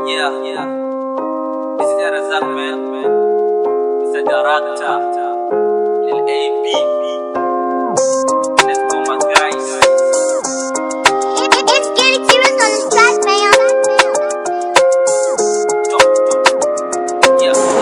Yeah. This is Razak, man. It's a director. Lil AB. Let's go, my guys. It's getting serious on this track, man.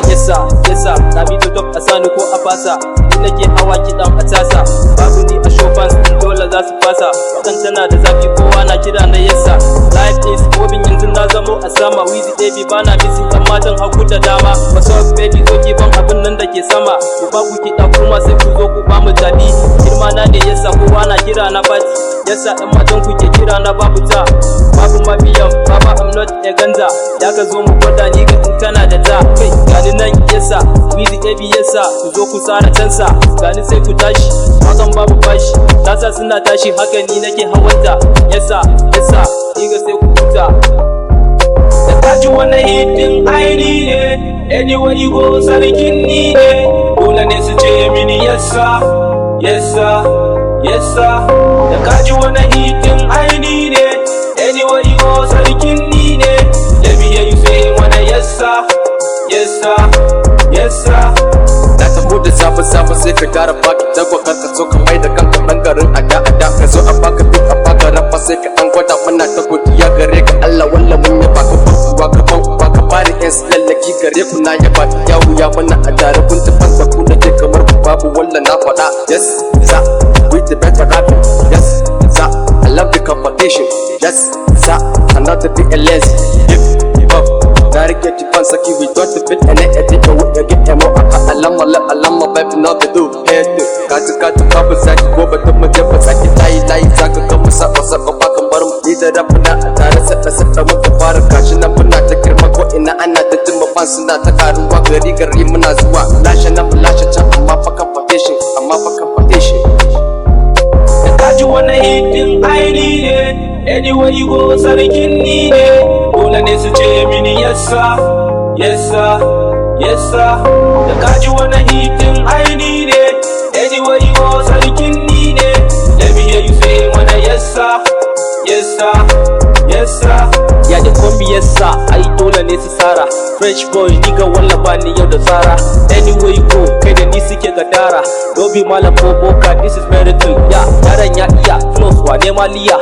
Yes sir, na bi top a sani ko a fasa. Ni nake hawa kiɗan a tasa. Babu ni a shofans dole za su fasa. Wakan tana da zafi kowa na kira na yassa. Life is moving yanzu na zamo a sama. Wizi baby bana missing ɗan matan hagu da dama. What's up baby zo ki ban abin nan da ke sama. Ku ba ku kiɗa kuma sai ku zo ku ba mu daɗi. Girma na ne yassa kowa na kira na bati. Yassa ɗan matan ku ke kira na babu ta. Babu mabiyan baba I'm not a ganja. Ya ka zo mu gwada ni ga in kana da ta. Kai gani nan yassa Wizi baby yassa ku zo ku tsara cansa. Gani sai ku tashi hakan babu bashi. Tasa suna tashi haka ni nake hawanta. Yassa ni ga sai ku huta. Da kaji wani hitin aini ne, anywhere you go sarkin ni ne. Dole ne su ce mini yassa. Da kaji wani hitin aini ne, anywhere you go sarkin ni ne. Let me hear you say wani yassa. Na taho da safe sai ka gara baki dagwa kanka so ka mai da kanka dan garin ada ka zo a baka duk a baka rafa sai ka an gwada muna ta godiya gare ka Allah wallah mun ya baka bankuwa ka bankuwa ka bari yan lallaki gare ku na ya baki yawu ya mana a tare kun tafanta ku da ke kamar ku babu wallah na faɗa yes za with the better rapping yes za I love the competition yes za I'm not to be a lazy give up na rike ci ban saki we don't fit and it go we get emo alama baby no be do head katu babu saki ko ba tuma je ba saki layi zaka ga mu sako ba kan bar mu ni da rabuna a tare sada mu ka fara kashi nan muna ta girma ko ina ana ta jima ban suna ta karuwa gari muna zuwa lashe nan lashe can amma fa competition Da kaji wani hitin aini ne, anywhere you go sarkin ni ne. Dole ne su ce mini yassa. Da kaji wani hitin aini ne, anywhere you go sarkin ni ne. Let me hear you say wani yassa. Ya da kombi yassa ai dole ne su tsara. Fresh boy ni ga walla ba ni yau da tsara. Anyway go kai da ni suke gadara. Dobi malam boboka this is very true. Ya yaran ya iya flows wane maliya.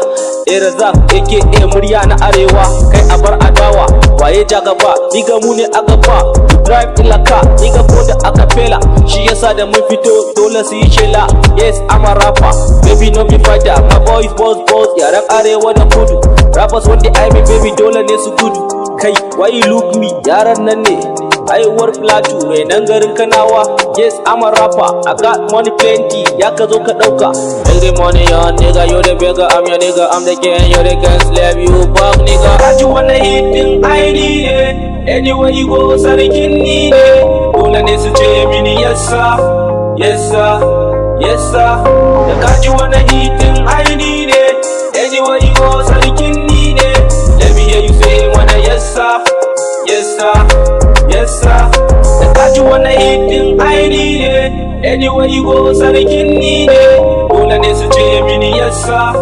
Razak aka murya na arewa. Kai a bar adawa waye ja gaba ni ga mu ne a gaba. Drive ilaka ni ga ko da aka fela. Shi yasa da mun fito dole su yi shela. Yes I'm a rapper baby no be fighter. My boys boss yaran arewa da kudu. Rappers wanda I mean baby dole ne su gudu. Kai why you look me yaran nan ne haihuwar plateau mai nan garin kanawa. Yes I'm a rapper I got money plenty ya ka zo ka dauka. Every money young nigga you the beggar I'm your nigga I'm the gang you the gang slave you fuck nigga. Kaji wani hitin aini ne, anywhere you go sarkin ni ne. Dole ne su ce mini yassa. Da kaji wani hitin aini ne, anywhere you go sarkin ni ne. Let me hear you say wani yassa. Da kaji wani hitin aini ne, anywhere you go sarkin ni ne. Dole ne su ce mini yassa.